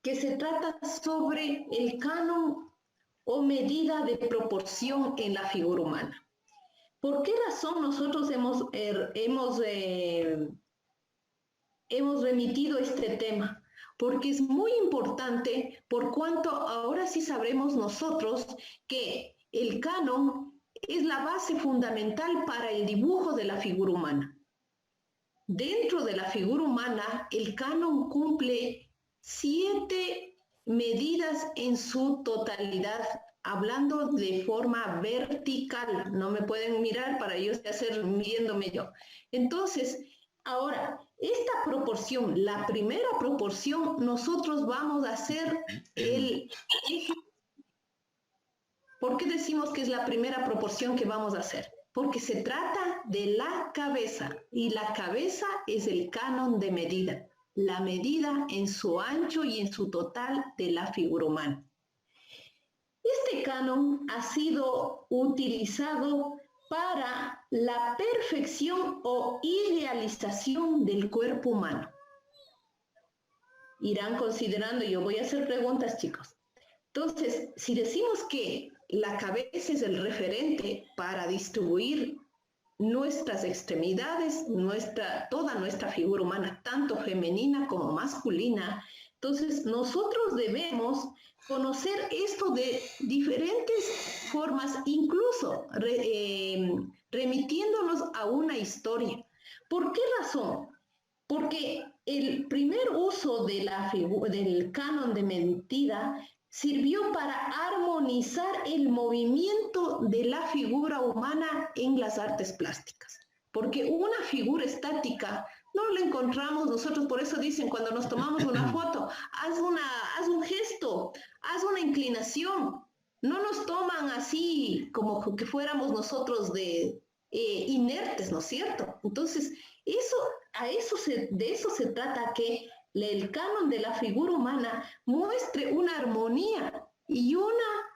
que se trata sobre el canon o medida de proporción en la figura humana. ¿Por qué razón nosotros hemos remitido este tema? Porque es muy importante, por cuanto ahora sí sabremos nosotros que el canon es la base fundamental para el dibujo de la figura humana. Dentro de la figura humana, el canon cumple 7 medidas en su totalidad, hablando de forma vertical. No me pueden mirar para yo hacer midiéndome yo. Entonces, ahora, esta proporción, la primera proporción, nosotros vamos a hacer el eje. ¿Por qué decimos que es la primera proporción que vamos a hacer? Porque se trata de la cabeza y la cabeza es el canon de medida, la medida en su ancho y en su total de la figura humana. Este canon ha sido utilizado para la perfección o idealización del cuerpo humano. Irán considerando, yo voy a hacer preguntas, chicos. Entonces, si decimos que la cabeza es el referente para distribuir nuestras extremidades, toda nuestra figura humana, tanto femenina como masculina, entonces nosotros debemos conocer esto de diferentes formas, incluso remitiéndonos a una historia. ¿Por qué razón? Porque el primer uso de del canon de medida sirvió para armonizar el movimiento de la figura humana en las artes plásticas. Porque una figura estática no la encontramos nosotros, por eso dicen cuando nos tomamos una foto, haz un gesto, haz una inclinación. No nos toman así como que fuéramos nosotros inertes, ¿no es cierto? Entonces, de eso se trata, que el canon de la figura humana muestre una armonía y una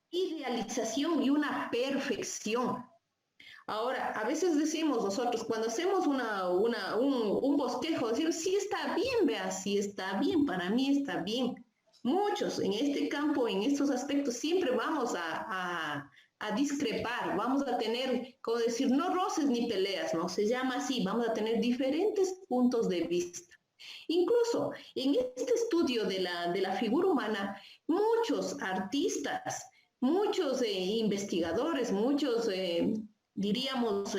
idealización y una perfección. Ahora, a veces decimos nosotros, cuando hacemos un bosquejo, decimos, sí está bien, vea, sí está bien, para mí está bien. Muchos en este campo, en estos aspectos, siempre vamos a discrepar, vamos a tener, como decir, no roces ni peleas, ¿no? Se llama así, vamos a tener diferentes puntos de vista. Incluso en este estudio de la figura humana, muchos artistas, muchos investigadores, muchos, diríamos,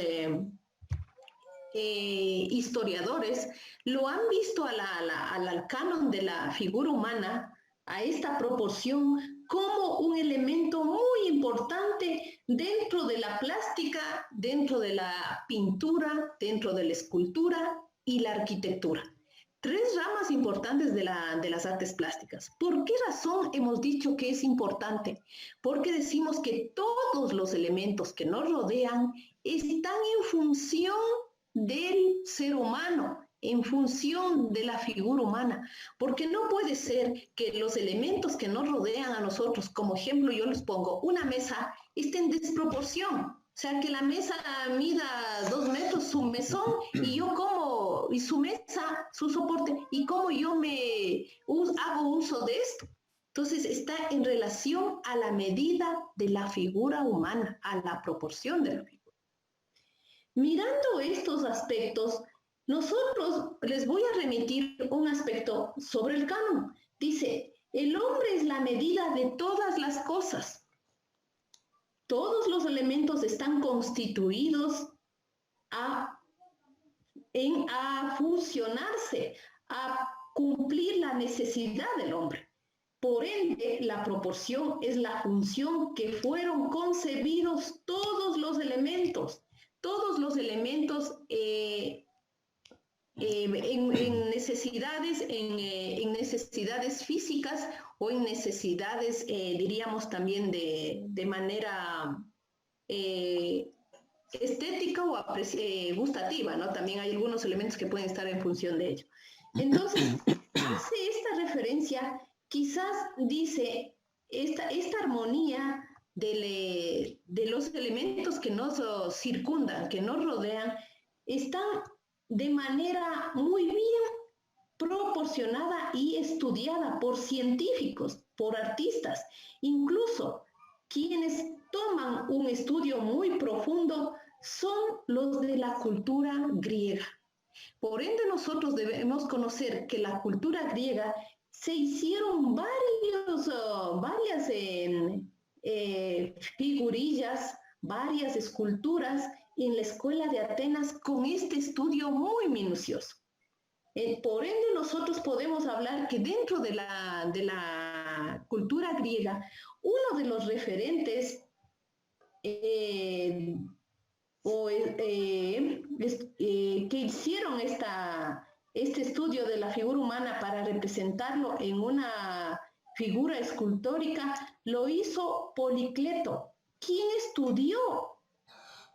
historiadores, lo han visto al canon de la figura humana, a esta proporción, como un elemento muy importante dentro de la plástica, dentro de la pintura, dentro de la escultura y la arquitectura. 3 ramas importantes de las artes plásticas. ¿Por qué razón hemos dicho que es importante? Porque decimos que todos los elementos que nos rodean están en función del ser humano, en función de la figura humana, porque no puede ser que los elementos que nos rodean a nosotros, como ejemplo yo les pongo, una mesa, esté en desproporción. O sea, que la mesa mida 2 metros, su mesón, y yo como, y su mesa, su soporte, y cómo yo hago uso de esto. Entonces está en relación a la medida de la figura humana, a la proporción de la figura. Mirando estos aspectos, nosotros les voy a remitir un aspecto sobre el canon. Dice, el hombre es la medida de todas las cosas. Todos los elementos están constituidos a funcionarse, a cumplir la necesidad del hombre. Por ende, la proporción es la función que fueron concebidos todos los elementos en necesidades físicas o en necesidades, diríamos también de manera estética o gustativa, ¿no? También hay algunos elementos que pueden estar en función de ello. Entonces, hace esta referencia, quizás dice, esta armonía de los elementos que nos circundan, que nos rodean, están de manera muy bien proporcionada y estudiada por científicos, por artistas, incluso quienes toman un estudio muy profundo son los de la cultura griega. Por ende, nosotros debemos conocer que la cultura griega se hicieron varias figurillas, varias esculturas en la escuela de Atenas con este estudio muy minucioso. Por ende, nosotros podemos hablar que dentro de la cultura griega, uno de los referentes que hicieron este estudio de la figura humana para representarlo en una figura escultórica, lo hizo Policleto, quien estudió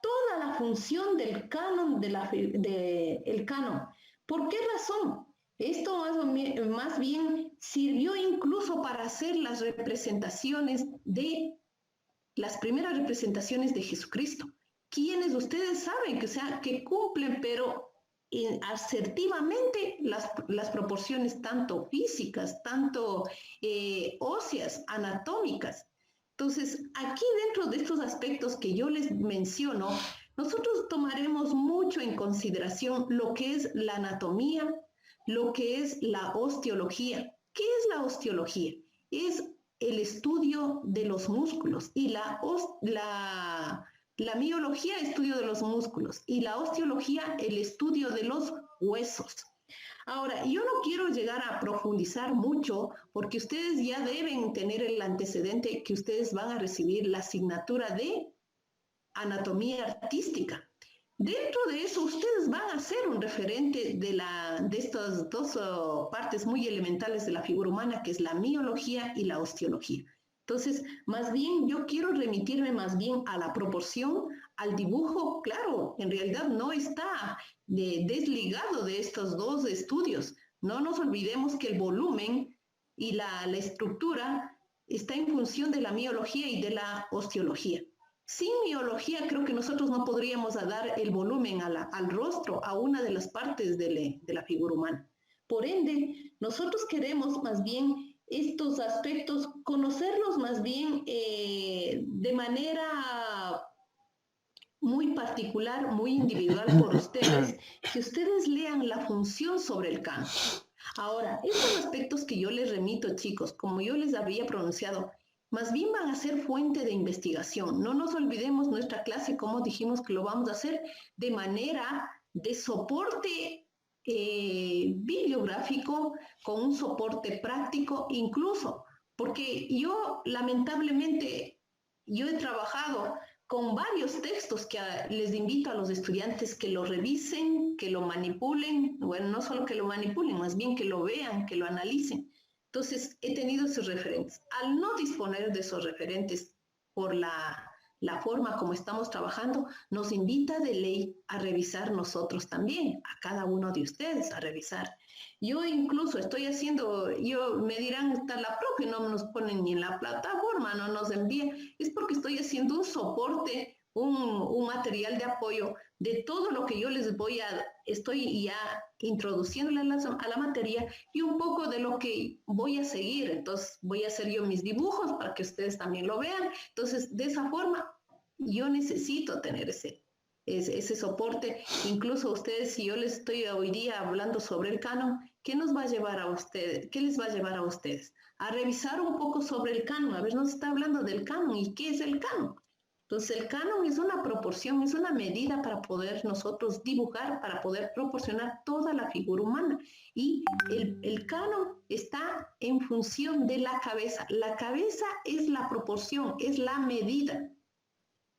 toda la función del canon, el canon. ¿Por qué razón? Esto más bien sirvió incluso para hacer las primeras representaciones de Jesucristo, quienes ustedes saben que cumplen, pero asertivamente las proporciones tanto físicas, tanto óseas, anatómicas. Entonces, aquí dentro de estos aspectos que yo les menciono, nosotros tomaremos mucho en consideración lo que es la anatomía, lo que es la osteología. ¿Qué es la osteología? Es el estudio de los músculos y la miología, estudio de los músculos, y la osteología, el estudio de los huesos. Ahora, yo no quiero llegar a profundizar mucho porque ustedes ya deben tener el antecedente que ustedes van a recibir la asignatura de anatomía artística. Dentro de eso, ustedes van a ser un referente de estas dos partes muy elementales de la figura humana, que es la miología y la osteología. Entonces, más bien, yo quiero remitirme más bien a la proporción, al dibujo. Claro, en realidad no está desligado de estos dos estudios. No nos olvidemos que el volumen y la estructura está en función de la miología y de la osteología. Sin miología, creo que nosotros no podríamos dar el volumen al rostro, a una de las partes de la figura humana. Por ende, nosotros queremos más bien estos aspectos, conocerlos más bien de manera muy particular, muy individual por ustedes, que ustedes lean la función sobre el canon. Ahora, estos aspectos que yo les remito, chicos, como yo les había pronunciado, más bien van a ser fuente de investigación. No nos olvidemos nuestra clase, como dijimos que lo vamos a hacer de manera de soporte bibliográfico, con un soporte práctico incluso, porque yo lamentablemente, yo he trabajado con varios textos que les invito a los estudiantes que lo revisen, que lo manipulen, bueno, no solo que lo manipulen, más bien que lo vean, que lo analicen. Entonces, he tenido esos referentes. Al no disponer de esos referentes por la forma como estamos trabajando, nos invita de ley a revisar nosotros también, a cada uno de ustedes a revisar. Yo incluso estoy haciendo, me dirán, está la profe, no nos ponen ni en la plataforma, no nos envía, es porque estoy haciendo un soporte, un material de apoyo de todo lo que yo les estoy ya introduciéndole a la materia y un poco de lo que voy a seguir. Entonces voy a hacer yo mis dibujos para que ustedes también lo vean. Entonces, de esa forma, yo necesito tener ese soporte. Incluso ustedes, si yo les estoy hoy día hablando sobre el canon, ¿qué nos va a llevar a ustedes? ¿Qué les va a llevar a ustedes? A revisar un poco sobre el canon. A ver, nos está hablando del canon. ¿Y qué es el canon? Entonces, el canon es una proporción, es una medida para poder nosotros dibujar, para poder proporcionar toda la figura humana. Y el canon está en función de la cabeza. La cabeza es la proporción, es la medida.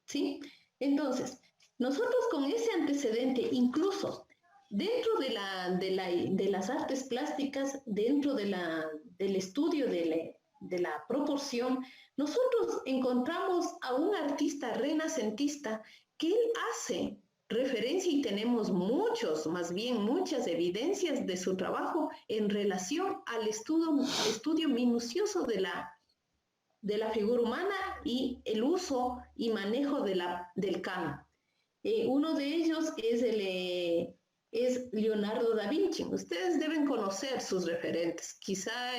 ¿Sí? Entonces, nosotros con ese antecedente, incluso dentro de las artes plásticas, dentro del estudio de la proporción, nosotros encontramos a un artista renacentista que él hace referencia y tenemos muchas evidencias de su trabajo en relación al estudio minucioso de la figura humana y el uso y manejo del canon. Uno de ellos es es Leonardo da Vinci. Ustedes deben conocer sus referentes. Quizá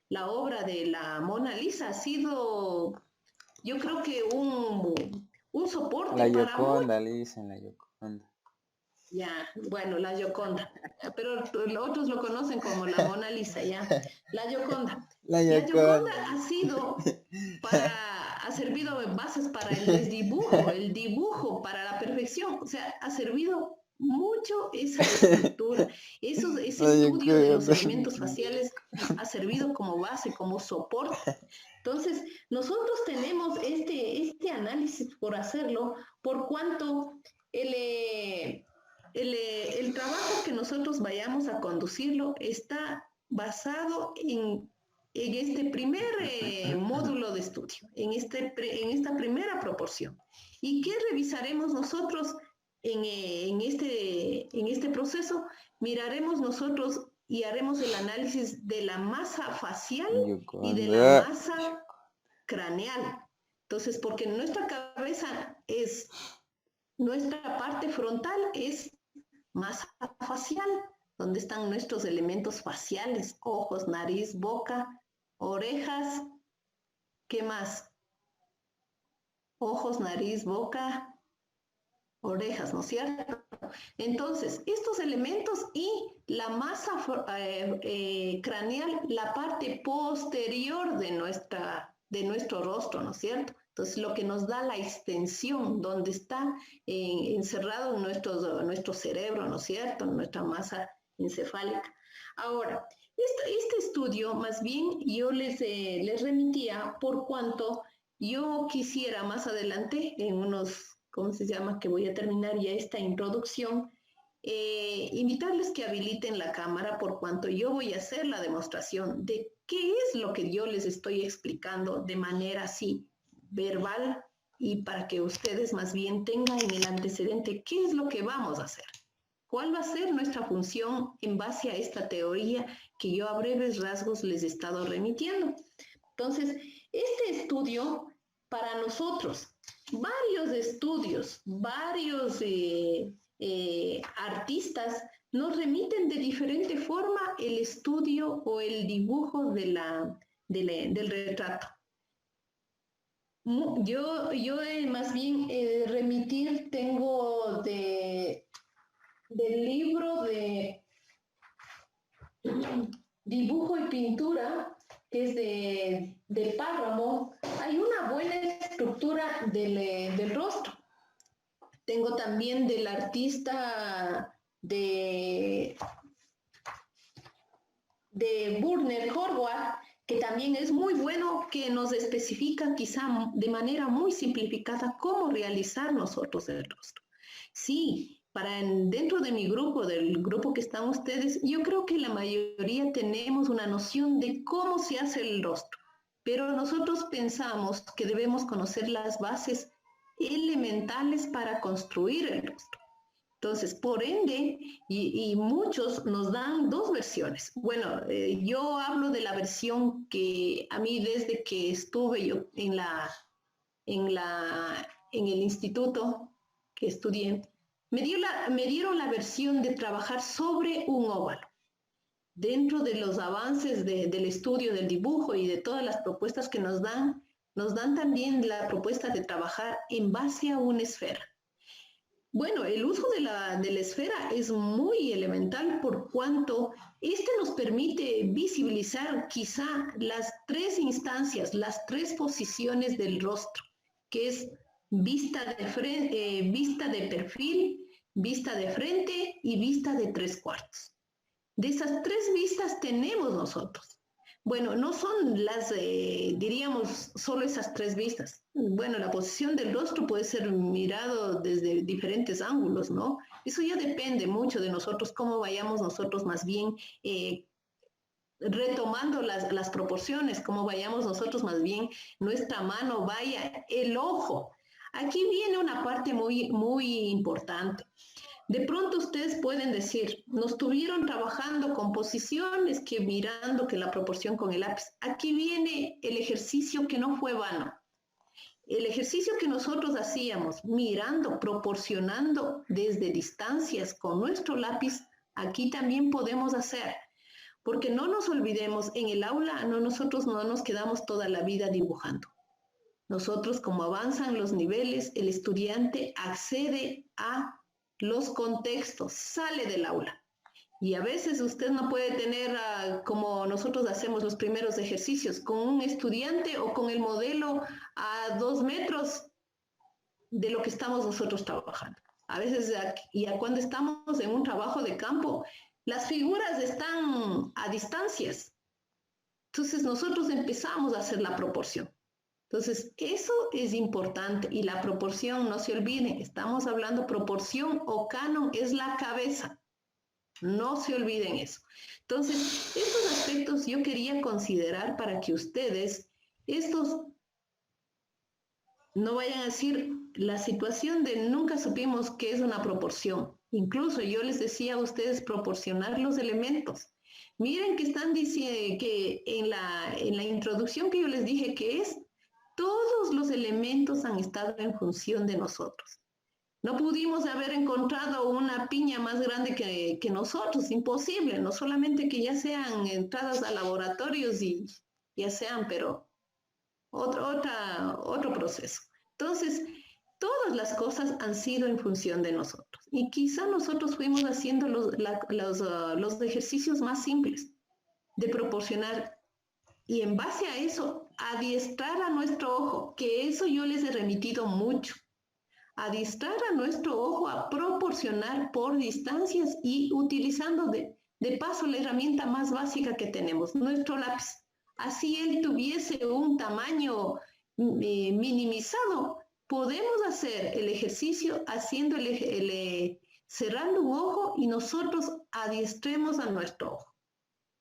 la obra de la Mona Lisa ha sido, yo creo que un soporte La para muchos. Gioconda, le dicen la Gioconda. Ya, bueno, la Gioconda, pero otros lo conocen como la Mona Lisa, ya, la Gioconda. La La Gioconda Gioconda. ha servido de bases para el dibujo para la perfección, o sea, ha servido mucho esa escultura, ese La estudio de los Gioconda. elementos faciales ha servido como base, como soporte. Entonces, nosotros tenemos este análisis por hacerlo, por cuanto el, el trabajo que nosotros vayamos a conducirlo está basado en este primer módulo de estudio, en esta primera proporción. ¿Y qué revisaremos nosotros en este proceso? Miraremos nosotros y haremos el análisis de la masa facial y de la Gioconda. masa craneal. Entonces, porque nuestra cabeza es, nuestra parte frontal es masa facial, donde están nuestros elementos faciales, ojos, nariz, boca, orejas, ¿qué más? Ojos, nariz, boca, orejas, ¿no es cierto? Entonces, estos elementos y la masa craneal, la parte posterior de nuestro rostro, ¿no es cierto? Entonces, lo que nos da la extensión, donde está encerrado nuestro cerebro, ¿no es cierto? Nuestra masa encefálica. Ahora, este estudio, más bien, yo les remitía por cuanto yo quisiera más adelante, en unos, ¿cómo se llama? Que voy a terminar ya esta introducción, invitarles que habiliten la cámara por cuanto yo voy a hacer la demostración de qué es lo que yo les estoy explicando de manera así verbal y para que ustedes más bien tengan en el antecedente qué es lo que vamos a hacer. ¿Cuál va a ser nuestra función en base a esta teoría que yo a breves rasgos les he estado remitiendo? Entonces, este estudio para nosotros, varios estudios, varios artistas nos remiten de diferente forma el estudio o el dibujo del retrato. Yo más bien remitir tengo del libro de dibujo y pintura, que es de Páramo, hay una buena estructura del rostro. Tengo también del artista de Burner Horvath, que también es muy bueno, que nos especifica quizá de manera muy simplificada cómo realizar nosotros el rostro. Sí, dentro de mi grupo, del grupo que están ustedes, yo creo que la mayoría tenemos una noción de cómo se hace el rostro, pero nosotros pensamos que debemos conocer las bases elementales para construir el rostro. Entonces, por ende, y muchos nos dan dos versiones. Bueno, yo hablo de la versión que a mí desde que estuve yo en el instituto que estudié, me dieron la versión de trabajar sobre un óvalo. Dentro de los avances del estudio del dibujo y de todas las propuestas que nos dan también la propuesta de trabajar en base a una esfera. Bueno, el uso de la esfera es muy elemental por cuanto este nos permite visibilizar quizá las tres instancias, las tres posiciones del rostro, que es vista de perfil, vista de frente y vista de 3/4. De esas tres vistas tenemos nosotros. Bueno, no son diríamos, solo esas tres vistas. Bueno, la posición del rostro puede ser mirado desde diferentes ángulos, ¿no? Eso ya depende mucho de nosotros, cómo vayamos nosotros más bien retomando las proporciones, cómo vayamos nosotros más bien, nuestra mano vaya, el ojo. Aquí viene una parte muy, muy importante. De pronto ustedes pueden decir, nos estuvieron trabajando con posiciones que mirando que la proporción con el lápiz. Aquí viene el ejercicio que no fue vano. el ejercicio que nosotros hacíamos mirando, proporcionando desde distancias con nuestro lápiz, aquí también podemos hacer. Porque no nos olvidemos, en el aula nosotros no nos quedamos toda la vida dibujando. Nosotros, como avanzan los niveles, el estudiante accede a los contextos, sale del aula. Y a veces usted no puede tener, como nosotros hacemos los primeros ejercicios, con un estudiante o con el modelo a 2 metros de lo que estamos nosotros trabajando. A veces, y cuando estamos en un trabajo de campo, las figuras están a distancias. Entonces nosotros empezamos a hacer la proporción. Entonces, eso es importante y la proporción, no se olviden, estamos hablando proporción o canon es la cabeza. No se olviden eso. Entonces, estos aspectos yo quería considerar para que ustedes, estos, no vayan a decir la situación de nunca supimos qué es una proporción. Incluso yo les decía a ustedes proporcionar los elementos. Miren que están diciendo que en la introducción que yo les dije que es, todos los elementos han estado en función de nosotros. No pudimos haber encontrado una piña más grande que nosotros, imposible, no solamente que ya sean entradas a laboratorios y ya sean, pero otro proceso. Entonces, todas las cosas han sido en función de nosotros. Y quizá nosotros fuimos haciendo los ejercicios más simples de proporcionar y en base a eso, adiestrar a nuestro ojo, que eso yo les he remitido mucho, adiestrar a nuestro ojo a proporcionar por distancias y utilizando de paso la herramienta más básica que tenemos, nuestro lápiz. Así él tuviese un tamaño minimizado, podemos hacer el ejercicio haciendo cerrando un ojo y nosotros adiestremos a nuestro ojo.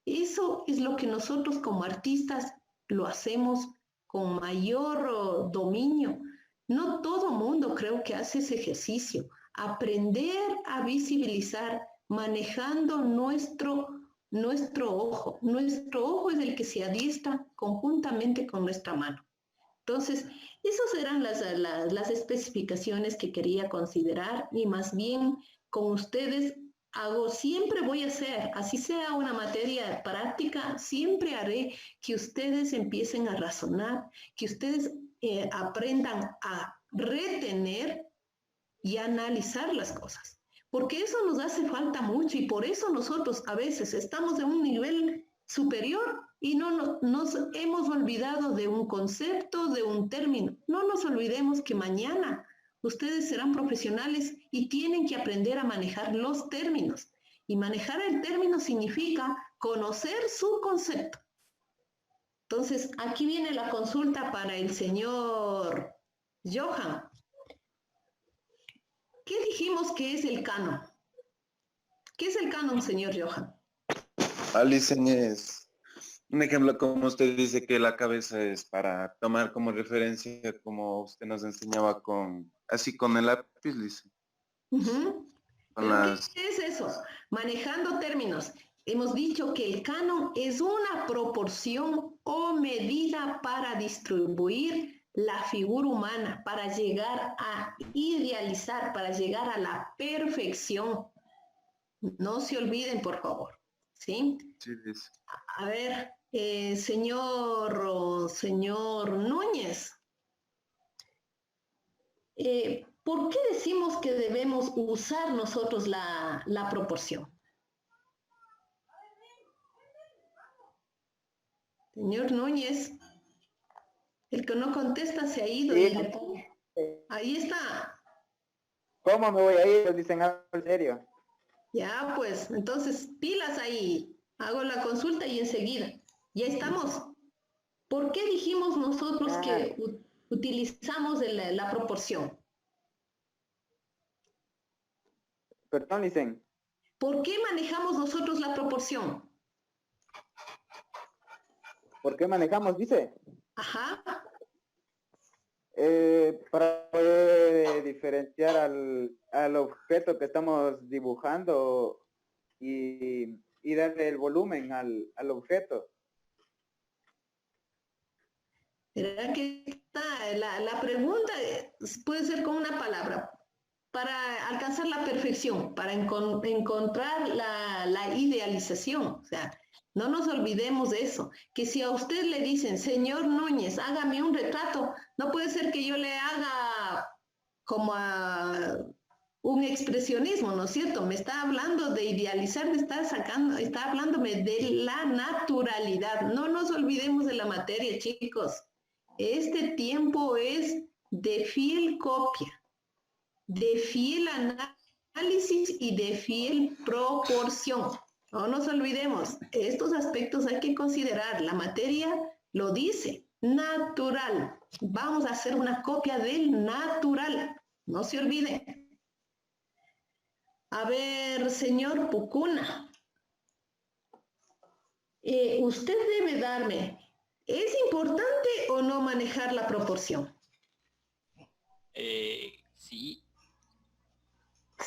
Eso es lo que nosotros como artistas lo hacemos con mayor dominio. No todo mundo creo que hace ese ejercicio. Aprender a visibilizar manejando nuestro ojo. Nuestro ojo es el que se adiestra conjuntamente con nuestra mano. Entonces, esas eran las especificaciones que quería considerar y más bien con ustedes siempre voy a hacer, así sea una materia práctica, siempre haré que ustedes empiecen a razonar, que ustedes aprendan a retener y a analizar las cosas. Porque eso nos hace falta mucho y por eso nosotros a veces estamos en un nivel superior y no nos hemos olvidado de un concepto, de un término. No nos olvidemos que mañana ustedes serán profesionales y tienen que aprender a manejar los términos. Y manejar el término significa conocer su concepto. Entonces, aquí viene la consulta para el señor Johan. ¿Qué dijimos que es el canon? ¿Qué es el canon, señor Johan? Alison es un ejemplo, como usted dice, que la cabeza es para tomar como referencia, como usted nos enseñaba así con el lápiz, Lice. ¿Pero qué es eso? Manejando términos. Hemos dicho que el canon es una proporción o medida para distribuir la figura humana, para llegar a idealizar, para llegar a la perfección. No se olviden, por favor. ¿Sí? Sí, Lice. A ver, señor Núñez. ¿Por qué decimos que debemos usar nosotros la proporción? Señor Núñez, el que no contesta se ha ido. Sí, y le pone. Ahí está. ¿Cómo me voy a ir? Dicen algo en serio. Ya, pues, entonces, pilas ahí. Hago la consulta y enseguida. Ya estamos. ¿Por qué dijimos nosotros que utilizamos la proporción? Perdón, dicen. ¿Por qué manejamos nosotros la proporción? ¿Por qué manejamos, dice? Ajá. Para poder diferenciar al objeto que estamos dibujando y darle el volumen al objeto. ¿Verdad que la pregunta puede ser con una palabra? Para alcanzar la perfección, para encontrar la idealización. O sea, no nos olvidemos de eso, que si a usted le dicen, señor Núñez, hágame un retrato, no puede ser que yo le haga como a un expresionismo, ¿no es cierto? Me está hablando de idealizar, está hablándome de la naturalidad. No nos olvidemos de la materia, chicos. Este tiempo es de fiel copia, de fiel análisis y de fiel proporción. No nos olvidemos, estos aspectos hay que considerar. La materia lo dice, natural. Vamos a hacer una copia del natural. No se olviden. A ver, señor Pucuna, usted debe darme, ¿es importante o no manejar la proporción? Sí,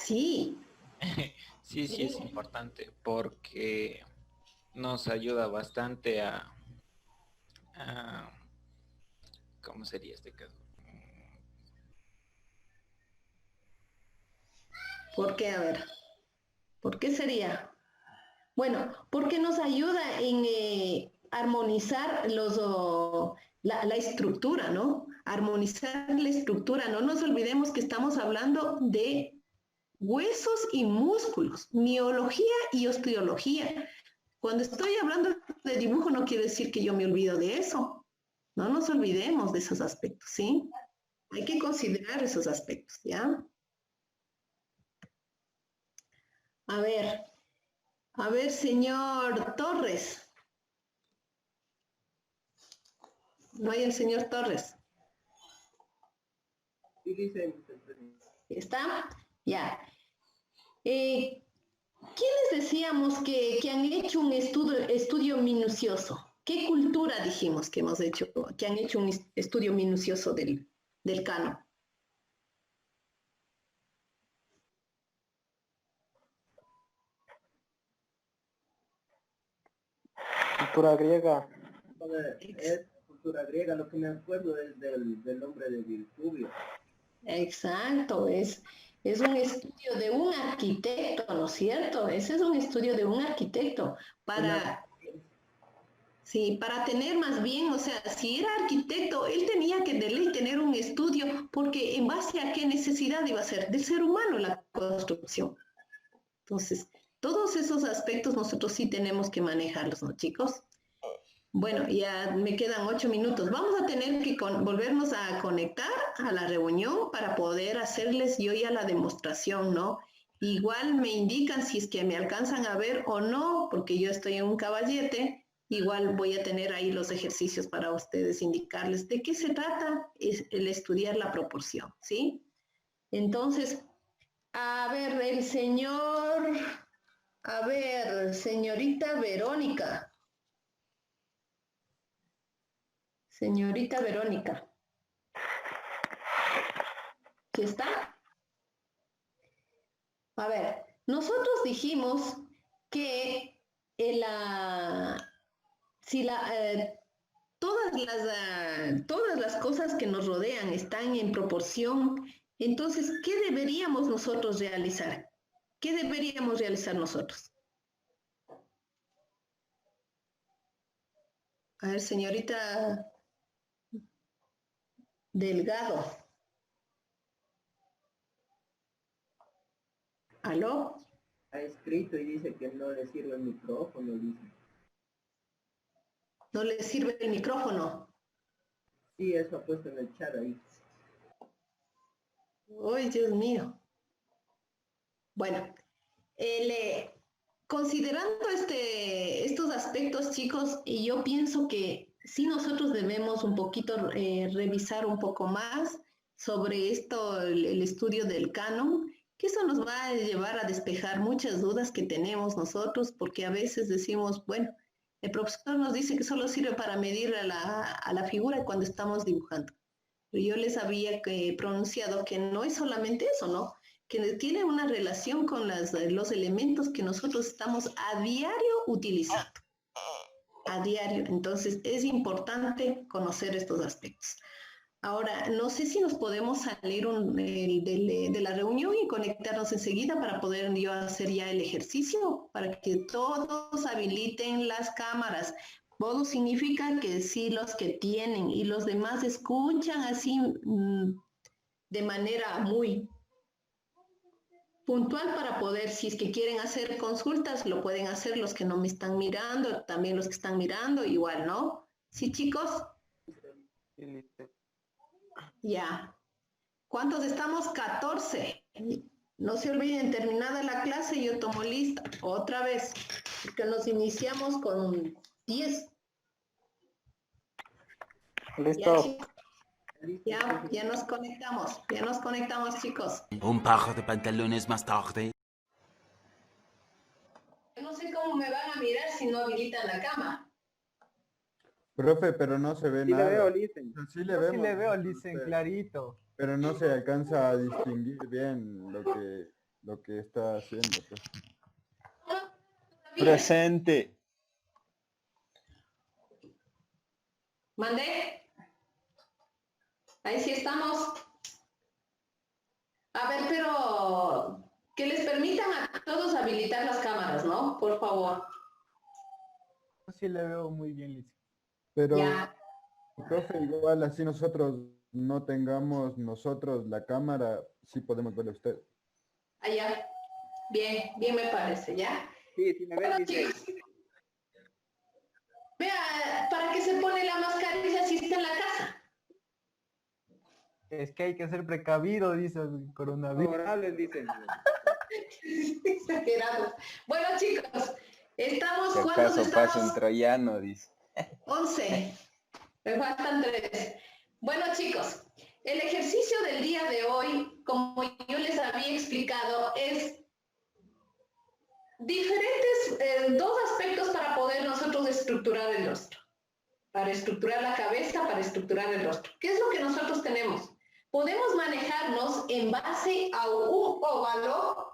Sí. sí es importante porque nos ayuda bastante a ¿cómo sería este caso? ¿Por qué? A ver, ¿por qué sería? Bueno, porque nos ayuda en armonizar la estructura, ¿no? Armonizar la estructura. No nos olvidemos que estamos hablando de huesos y músculos, miología y osteología. Cuando estoy hablando de dibujo no quiere decir que yo me olvido de eso. No nos olvidemos de esos aspectos, ¿sí? Hay que considerar esos aspectos, ¿ya? A ver, señor Torres. No hay el señor Torres. Sí, dice. ¿Está? Ya. ¿Quiénes decíamos que han hecho un estudio minucioso? ¿Qué cultura dijimos que hemos hecho, que han hecho un estudio minucioso del canon? Cultura griega. Es cultura griega, lo que me acuerdo es del nombre de Virtubio. Exacto, es un estudio de un arquitecto, ¿no es cierto? Ese es un estudio de un arquitecto sí, para tener más bien, o sea, si era arquitecto, él tenía que de ley tener un estudio, porque en base a qué necesidad iba a ser del ser humano la construcción. Entonces, todos esos aspectos nosotros sí tenemos que manejarlos, ¿no, chicos? Bueno, ya me quedan 8 minutos. Vamos a tener que volvernos a conectar a la reunión para poder hacerles yo ya la demostración, ¿no? Igual me indican si es que me alcanzan a ver o no, porque yo estoy en un caballete. Igual voy a tener ahí los ejercicios para ustedes indicarles de qué se trata el estudiar la proporción, ¿sí? Entonces, a ver, señorita Verónica. Señorita Verónica. ¿Sí está? A ver, nosotros dijimos que todas las cosas que nos rodean están en proporción. Entonces, ¿qué deberíamos nosotros realizar? ¿Qué deberíamos realizar nosotros? A ver, señorita Delgado. ¿Aló? Ha escrito y dice que no le sirve el micrófono, dice. ¿No le sirve el micrófono? Sí, eso ha puesto en el chat ahí. ¡Ay, Dios mío! Bueno, considerando estos aspectos, chicos, y yo pienso que sí nosotros debemos un poquito revisar un poco más sobre esto, el estudio del canon, que eso nos va a llevar a despejar muchas dudas que tenemos nosotros, porque a veces decimos, bueno, el profesor nos dice que solo sirve para medir a la figura cuando estamos dibujando. Pero yo les había pronunciado que no es solamente eso, ¿no? Que tiene una relación con los elementos que nosotros estamos a diario utilizando. a diario. Entonces es importante conocer estos aspectos. Ahora, no sé si nos podemos salir de la reunión y conectarnos enseguida para poder yo hacer ya el ejercicio, para que todos habiliten las cámaras. Todos significa que sí los que tienen y los demás escuchan así de manera muy puntual para poder, si es que quieren hacer consultas, lo pueden hacer los que no me están mirando, también los que están mirando, igual, ¿no? ¿Sí, chicos? Ya. ¿Cuántos estamos? 14. No se olviden, terminada la clase, yo tomo lista. Otra vez, que nos iniciamos con 10. Listo. Ya nos conectamos, chicos. Un par de pantalones más tarde. Yo no sé cómo me van a mirar si no habilitan la cámara. Profe, pero no se ve Sí le nada. veo, Licen. O sea, sí le Yo vemos, sí le veo, ¿no? dicen clarito. Pero no se alcanza a distinguir bien lo que está haciendo. Pues. Presente. ¿Mandé? Ahí sí estamos. A ver, pero que les permitan a todos habilitar las cámaras, ¿no? Por favor. Yo sí le veo muy bien, Liz. Pero, Ya. profe, igual así nosotros no tengamos la cámara, sí podemos verlo a usted. Allá. Bien me parece, ¿ya? Sí, sí me ven, Bueno, dice. chicos. Vea, ¿para qué se pone la mascarilla si está en la casa? Es que hay que ser precavido, dice el coronavirus. Favorables, dicen. Exagerados. Bueno, chicos, estamos, Si ¿cuántos acaso pasa un estamos? troyano, dice. 11. Me faltan 3. Bueno, chicos, el ejercicio del día de hoy, como yo les había explicado, es diferentes, 2 aspectos para poder nosotros estructurar el rostro. Para estructurar la cabeza, para estructurar el rostro. ¿Qué es lo que nosotros tenemos? Podemos manejarnos en base a un óvalo.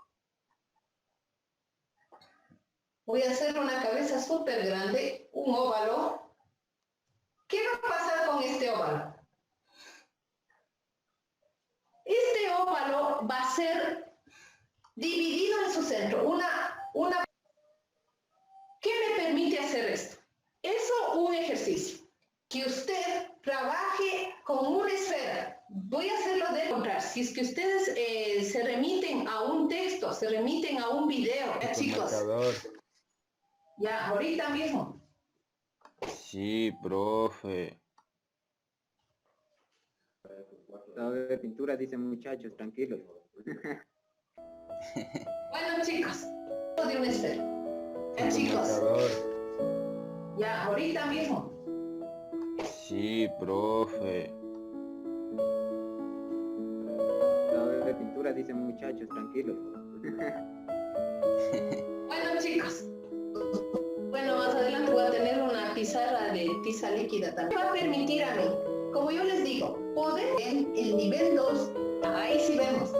Voy a hacer una cabeza súper grande, un óvalo. ¿Qué va a pasar con este óvalo? Este óvalo va a ser dividido en su centro. ¿Qué me permite hacer esto? Eso, un ejercicio. Que usted trabaje con una esfera. Voy a hacerlo de encontrar. Si es que ustedes se remiten a un texto, se remiten a un video, Con chicos. marcador. Ya, ahorita mismo. Sí, profe. De pintura, dicen muchachos, tranquilos. Bueno, chicos, de una esfera. Ya, Con chicos. marcador. Ya, ahorita mismo. Sí, profe. De pintura, dicen muchachos, tranquilos. Bueno, chicos. Bueno, más adelante voy a tener una pizarra de tiza líquida también. Me va a permitir a mí, como yo les digo, poder en el nivel 2, ahí sí vemos,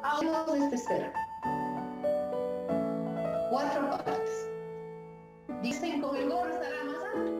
hablamos de esta esfera. 4 partes. Dicen con el gorro estará más alto.